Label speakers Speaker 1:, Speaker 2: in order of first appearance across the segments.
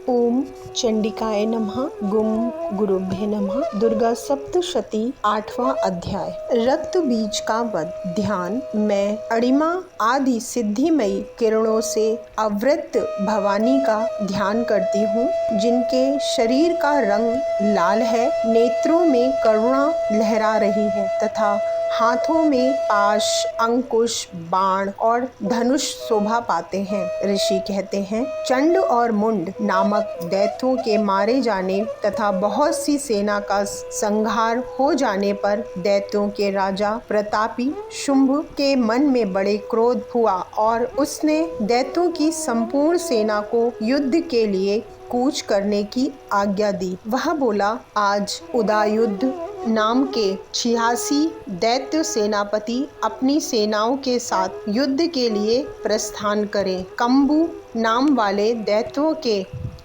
Speaker 1: ओम चंडिकाय नमः। गुम गुरुभ्ये नमः। दुर्गा सप्तशती 8वां अध्याय। रक्त बीज का वध। ध्यान। मैं अणिमा आदि सिद्धिमयी किरणों से आवृत भवानी का ध्यान करती हूँ, जिनके शरीर का रंग लाल है, नेत्रों में करुणा लहरा रही है तथा हाथों में पाश, अंकुश, बाण और धनुष शोभा पाते हैं। ऋषि कहते हैं, चंड और मुंड नामक दैत्यों के मारे जाने तथा बहुत सी सेना का संहार हो जाने पर दैत्यों के राजा प्रतापी शुंभ के मन में बड़े क्रोध हुआ और उसने दैत्यों की संपूर्ण सेना को युद्ध के लिए कूच करने की आज्ञा दी। वह बोला, आज उदायुद्ध नाम के 86 दैत्य सेनापति अपनी सेनाओं के साथ युद्ध के लिए प्रस्थान करें। कंबू नाम वाले दैत्यों के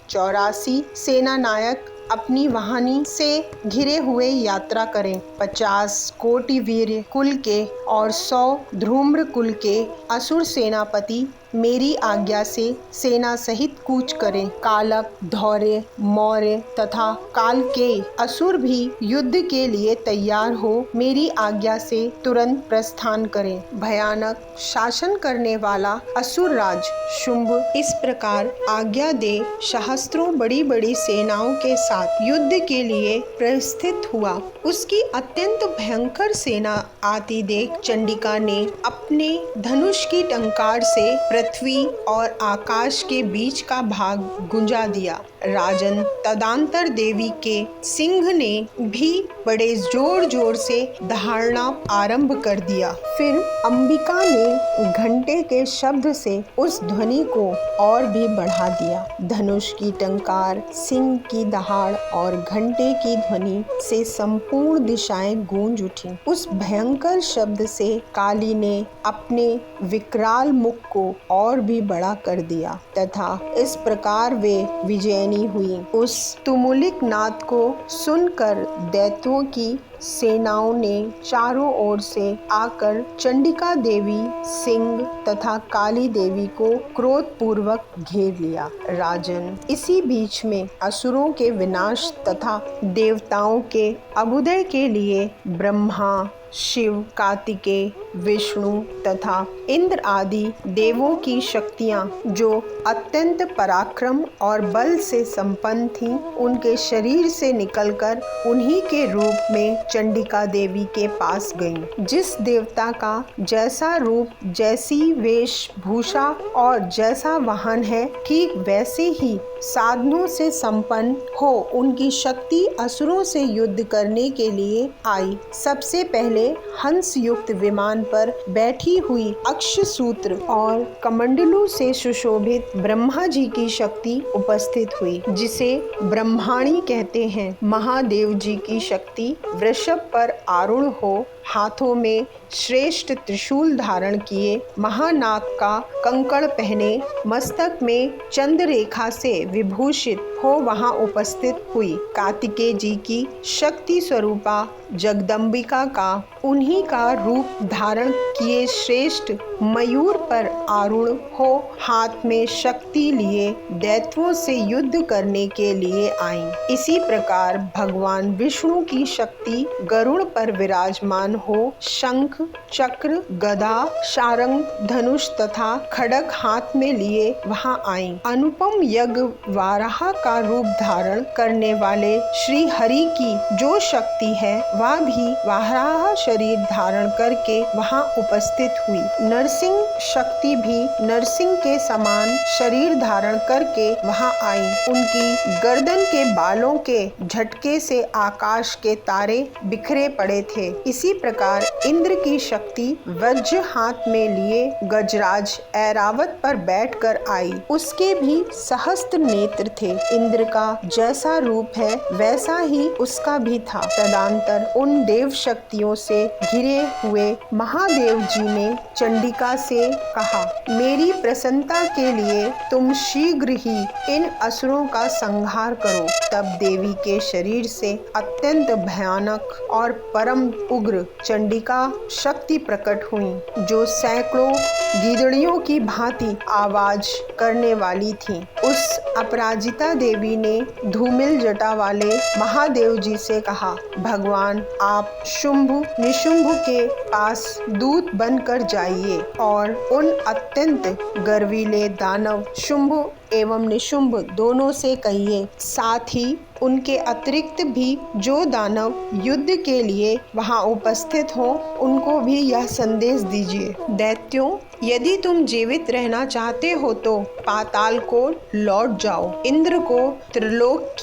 Speaker 1: 84 सेना नायक अपनी वाहिनी से घिरे हुए यात्रा करें। 50 कोटि वीर कुल के और 100 धूम्र कुल के असुर सेनापति मेरी आज्ञा से सेना सहित कूच करें। कालक, धौर्य, मौर्य तथा काल के असुर भी युद्ध के लिए तैयार हो मेरी आज्ञा से तुरंत प्रस्थान करें। भयानक शासन करने वाला असुर राज शुंभ इस प्रकार आज्ञा दे सहस्त्रों बड़ी बड़ी सेनाओं के साथ युद्ध के लिए प्रस्थित हुआ। उसकी अत्यंत भयंकर सेना आती देख चंडिका ने अपने धनुष की टंकार से पृथ्वी और आकाश के बीच का भाग गुंजा दिया। राजन तदांतर देवी के सिंह ने भी बड़े जोर जोर से दहाड़ना आरंभ कर दिया। फिर अंबिका ने घंटे के शब्द से उस ध्वनि को और भी बढ़ा दिया। धनुष की टंकार, सिंह की दहाड़ और घंटे की ध्वनि से संपूर्ण दिशाएं गूंज उठी। उस भयंकर शब्द से काली ने अपने विकराल मुख को और भी बड़ा कर दिया तथा इस प्रकार वे विजयनी हुई। उस तुमुलिक नाद को सुनकर दैत्यों की सेनाओं ने चारों ओर से आकर चंडिका देवी, सिंह तथा काली देवी को क्रोध पूर्वक घेर लिया। राजन, इसी बीच में असुरों के विनाश तथा देवताओं के अभ्युदय के लिए ब्रह्मा, शिव, कार्तिकेय, विष्णु तथा इंद्र आदि देवों की शक्तियां जो अत्यंत पराक्रम और बल से संपन्न थीं, उनके शरीर से निकलकर उन्हीं के रूप में चंडिका देवी के पास गईं। जिस देवता का जैसा रूप, जैसी वेशभूषा और जैसा वाहन है, ठीक वैसे ही साधनों से संपन्न हो उनकी शक्ति असुरों से युद्ध करने के लिए आई। सबसे पहले हंस युक्त विमान पर बैठी हुई अक्षसूत्र और कमंडलों से सुशोभित ब्रह्मा जी की शक्ति उपस्थित हुई, जिसे ब्रह्माणी कहते हैं। महादेव जी की शक्ति वृषभ पर आरूढ़ हो, हाथों में श्रेष्ठ त्रिशूल धारण किए, महानाग का कंकड़ पहने, मस्तक में चंद्ररेखा से विभूषित हो वहां उपस्थित हुई। कार्तिकेय जी की शक्ति स्वरूपा जगदम्बिका का उन्हीं का रूप धारण किए श्रेष्ठ मयूर पर आरूढ़ हो हाथ में शक्ति लिए दैत्यों से युद्ध करने के लिए आईं। इसी प्रकार भगवान विष्णु की शक्ति गरुड़ पर विराजमान हो शंख, चक्र, गदा, शारंग, धनुष तथा खड्ग हाथ में लिए वहां आईं। अनुपम यज्ञ वाराह का रूप धारण करने वाले श्री हरि की जो शक्ति है, वह भी वाराह शरीर धारण करके वहां उपस्थित हुई। नरसिंह शक्ति भी नरसिंह के समान शरीर धारण करके वहां आई। उनकी गर्दन के बालों के झटके से आकाश के तारे बिखरे पड़े थे। इसी प्रकार इंद्र की शक्ति वज्र हाथ में लिए गजराज ऐरावत पर बैठकर आई। उसके भी सहस्त्र नेत्र थे। इंद्र का जैसा रूप है वैसा ही उसका भी था। तदंतर उन देव शक्तियों से घिरे हुए महादेव जी ने चंडिका से कहा, मेरी प्रसन्नता के लिए तुम शीघ्र ही इन असुरों का संहार करो। तब देवी के शरीर से अत्यंत भयानक और परम उग्र चंडिका शक्ति प्रकट हुई, जो सैकड़ों गीदड़ियों की भांति आवाज करने वाली थी। उस अपराजिता देवी ने धूमिल जटा वाले महादेव जी से कहा, भगवान, आप शुंभ निशुंभ के पास दूत बनकर जाइए और उन अत्यंत गर्वीले दानव शुंभ एवं निशुंभ दोनों से कहिए, साथ ही उनके अतिरिक्त भी जो दानव युद्ध के लिए वहां उपस्थित हो उनको भी यह संदेश दीजिए, दैत्यों, यदि तुम जीवित रहना चाहते हो तो पाताल को लौट जाओ, इंद्र को त्रिलोक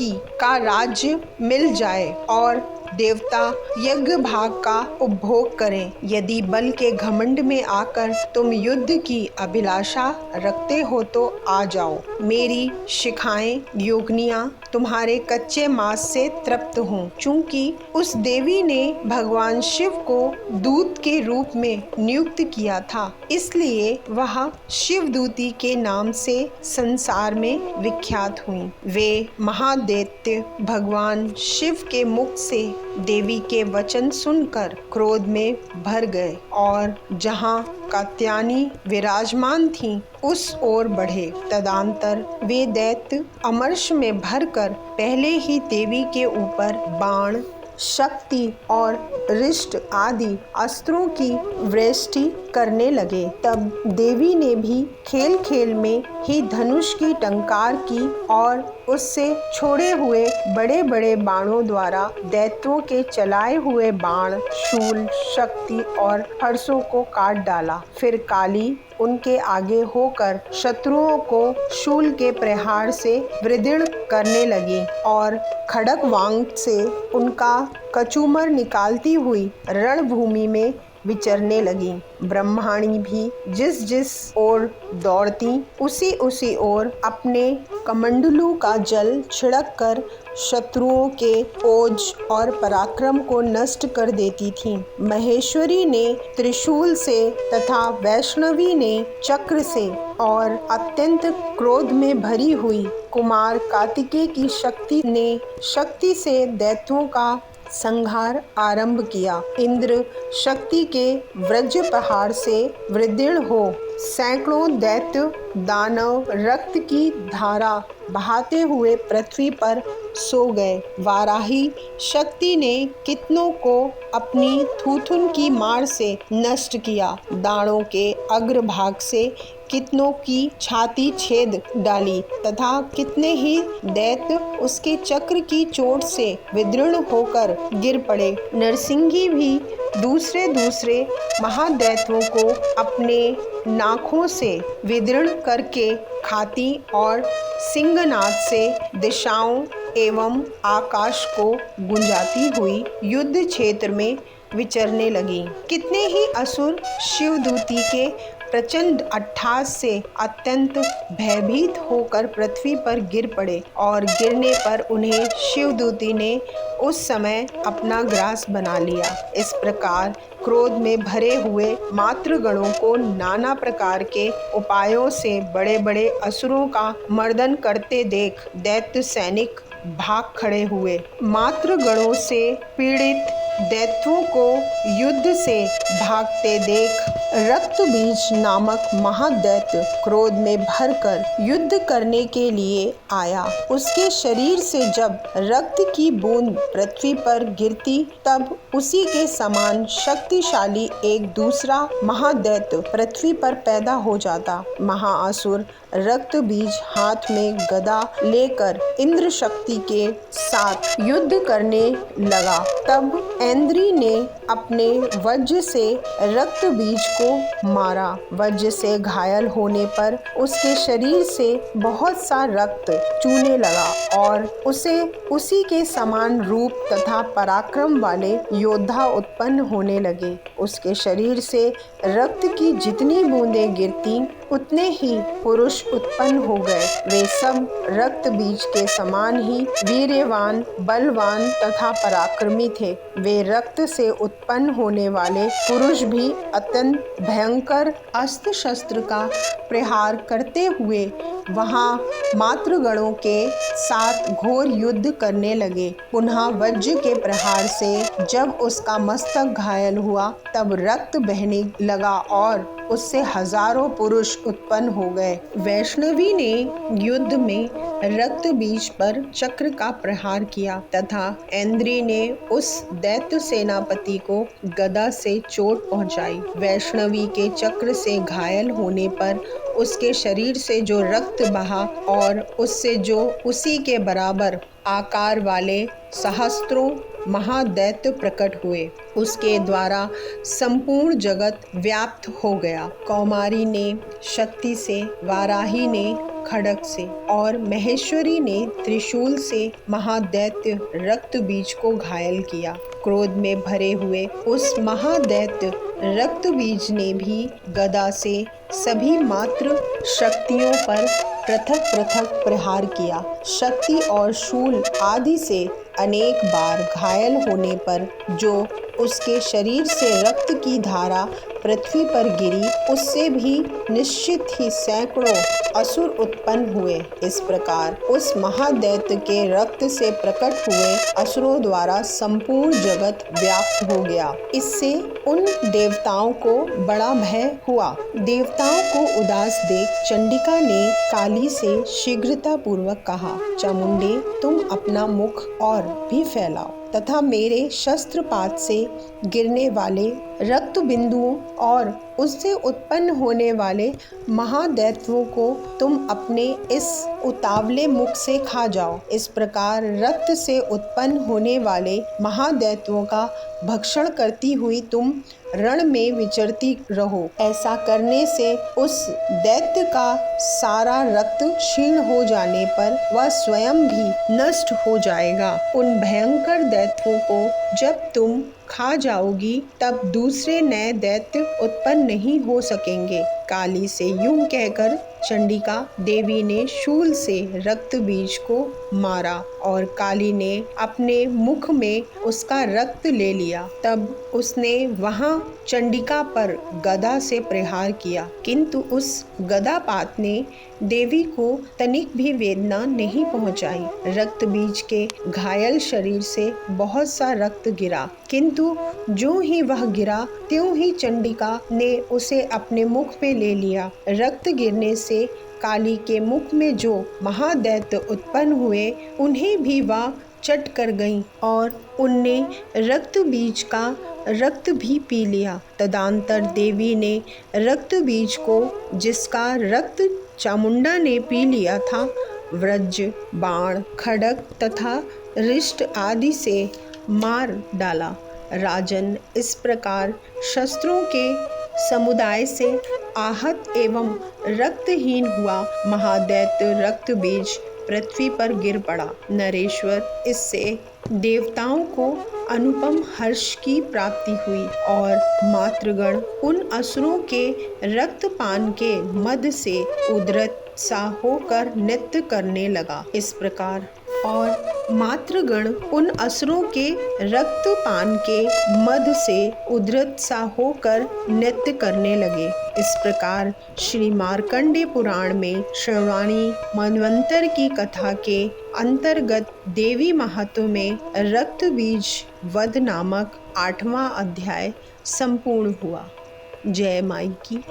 Speaker 1: का राज्य मिल जाए और देवता यज्ञ भाग का उपभोग करें। यदि बल के घमंड में आकर तुम युद्ध की अभिलाषा रखते हो तो आ जाओ, मेरी शिखाएं योगिनियां तुम्हारे कच्चे मांस से तृप्त हों। चूंकि उस देवी ने भगवान शिव को दूत के रूप में नियुक्त किया था, इसलिए वह शिवदूती के नाम से संसार में विख्यात हुई। वे महादैत्य भगवान शिव के मुख से देवी के वचन सुनकर क्रोध में भर गए और जहाँ कात्यायनी विराजमान थीं, उस ओर बढ़े। तदंतर वे दैत्य अमर्ष में भरकर पहले ही देवी के ऊपर बाण, शक्ति और रिष्ट आदि अस्त्रों की वृष्टि करने लगे। तब देवी ने भी खेल खेल में ही धनुष की टंकार की और उससे छोड़े हुए बड़े बड़े बाणों द्वारा दैत्यों के चलाए हुए बाण, शूल, शक्ति और हर्षों को काट डाला। फिर काली उनके आगे होकर शत्रुओं को शूल के प्रहार से विदीर्ण करने लगी और खड्गवांग से उनका कचूमर निकालती हुई रणभूमि में विचरने लगी। ब्रह्माणी भी जिस जिस ओर दौड़ती उसी ओर अपने कमंडलू का जल छिड़क कर शत्रुओं के ओज और पराक्रम को नष्ट कर देती थीं। महेश्वरी ने त्रिशूल से तथा वैष्णवी ने चक्र से और अत्यंत क्रोध में भरी हुई कुमार कार्तिकेय की शक्ति से दैत्यों का संहार आरंभ किया। इंद्र शक्ति के वज्र प्रहार से विदीर्ण हो सैकड़ों दैत्य दानव रक्त की धारा बहाते हुए पृथ्वी पर सो गए। वाराही शक्ति ने कितनों को अपनी थूथुन की मार से नष्ट किया। दानों के अग्रभाग से कितनों की छाती छेद डाली तथा कितने ही दैत्य उसके चक्र की चोट से विदीर्ण होकर गिर पड़े। नरसिंही भी दूसरे महादैत्यों को अपने नाखों से विदीर्ण करके खाती और सिंहनाद से दिशाओं एवं आकाश को गुंजाती हुई युद्ध क्षेत्र में विचरने लगी। कितने ही असुर शिवदूती के प्रचंड अट्टहास से अत्यंत भयभीत होकर पृथ्वी पर गिर पड़े और गिरने पर उन्हें शिवदूती ने उस समय अपना ग्रास बना लिया। इस प्रकार क्रोध में भरे हुए मातृगणों को नाना प्रकार के उपायों से बड़े बड़े असुरों का मर्दन करते देख दैत्य सैनिक भाग खड़े हुए। मातृगणों से पीड़ित दैत्यों को युद्ध से भागते देख रक्तबीज नामक महादैत्य क्रोध में भरकर युद्ध करने के लिए आया। उसके शरीर से जब रक्त की बूंद पृथ्वी पर गिरती तब उसी के समान शक्तिशाली एक दूसरा महादैत्य पृथ्वी पर पैदा हो जाता। महाअसुर रक्तबीज हाथ में गदा लेकर इंद्र शक्ति के साथ युद्ध करने लगा। तब इंद्री ने अपने वज्र से रक्तबीज को मारा। वज्र से घायल होने पर उसके शरीर से बहुत सा रक्त चूने लगा और उसे उसी के समान रूप तथा पराक्रम वाले योद्धा उत्पन्न होने लगे। उसके शरीर से रक्त की जितनी बूंदें गिरती उतने ही पुरुष उत्पन्न हो गए। वे सब रक्त बीज के समान ही वीर्यवान, बलवान तथा पराक्रमी थे। वे रक्त से उत्पन्न होने वाले पुरुष भी अत्यंत भयंकर अस्त्र शस्त्र का प्रहार करते हुए वहां मातृगणों के साथ घोर युद्ध करने लगे। पुनः वज्र के प्रहार से जब उसका मस्तक घायल हुआ तब रक्त बहने लगा और उससे हजारों पुरुष उत्पन्न हो गए। वैष्णवी ने युद्ध में रक्त बीज पर चक्र का प्रहार किया तथा ऐन्द्री ने उस दैत्य सेनापति को गदा से चोट पहुंचाई। वैष्णवी के चक्र से घायल होने पर उसके शरीर से जो रक्त बहा और उससे जो उसी के बराबर आकार वाले सहस्त्रों महादैत्य प्रकट हुए, उसके द्वारा संपूर्ण जगत व्याप्त हो गया। कौमारी ने शक्ति से, वाराही ने खड्ग से और महेश्वरी ने त्रिशूल से महादैत्य रक्त बीज को घायल किया। क्रोध में भरे हुए उस महादैत्य रक्त बीज ने भी गदा से सभी मात्र शक्तियों पर पृथक पृथक प्रहार किया। शक्ति और शूल आदि से अनेक बार घायल होने पर जो उसके शरीर से रक्त की धारा पृथ्वी पर गिरी, उससे भी निश्चित ही सैकड़ों असुर उत्पन्न हुए। इस प्रकार उस महादैत्य के रक्त से प्रकट हुए असुरों द्वारा संपूर्ण जगत व्याप्त हो गया। इससे उन देवताओं को बड़ा भय हुआ। देवताओं को उदास देख चंडिका ने काली से शीघ्रता पूर्वक कहा, चामुंडे, तुम अपना मुख और भी फैलाओ तथा मेरे शस्त्रपात से गिरने वाले रक्त बिंदुओं और उससे उत्पन्न होने वाले महादैत्यों को तुम अपने इस उतावले मुख से खा जाओ। इस प्रकार रक्त से उत्पन्न होने वाले महादैत्यों का भक्षण करती हुई तुम रण में विचरती रहो। ऐसा करने से उस दैत्य का सारा रक्त क्षीण हो जाने पर वह स्वयं भी नष्ट हो जाएगा। उन भयंकर दैत्यों को जब तुम खा जाओगी तब दूसरे नए दैत्य उत्पन्न नहीं हो सकेंगे। काली से यूं कहकर चंडिका देवी ने शूल से रक्त बीज को मारा और काली ने अपने मुख में उसका रक्त ले लिया। तब उसने वहां चंडिका पर गदा से प्रहार किया, किंतु उस गदापात ने देवी को तनिक भी वेदना नहीं पहुंचाई। रक्त बीज के घायल शरीर से बहुत सा रक्त गिरा, किंतु जो ही वह गिरा त्यों ही चंडिका ने उसे अपने मुख में ले लिया। रक्त गिरने से काली के मुख में जो महादैत्य उत्पन्न हुए उन्हें भी वह चट कर गईं और उनने रक्त बीज का रक्त भी पी लिया। तदंतर देवी ने रक्त बीज को, जिसका रक्त चामुंडा ने पी लिया था, वज्र, बाण, खड्ग तथा रिष्ट आदि से मार डाला। राजन, इस प्रकार शस्त्रों के समुदाय से आहत एवं रक्तहीन हुआ महादैत्य रक्त बीज पृथ्वी पर गिर पड़ा। नरेश्वर, इससे देवताओं को अनुपम हर्ष की प्राप्ति हुई और मातृगण उन असुरों के रक्तपान के मद से उद्रत सा होकर नृत्य करने लगा। इस प्रकार और मातृगण उन असुरों के रक्तपान के मद से उद्रत सा होकर नृत्य करने लगे। इस प्रकार श्री मार्कंडेय पुराण में श्रवणानी मनवंतर की कथा के अंतर्गत देवी महत्व में रक्त बीज वध नामक 8वां अध्याय संपूर्ण हुआ। जय माई की।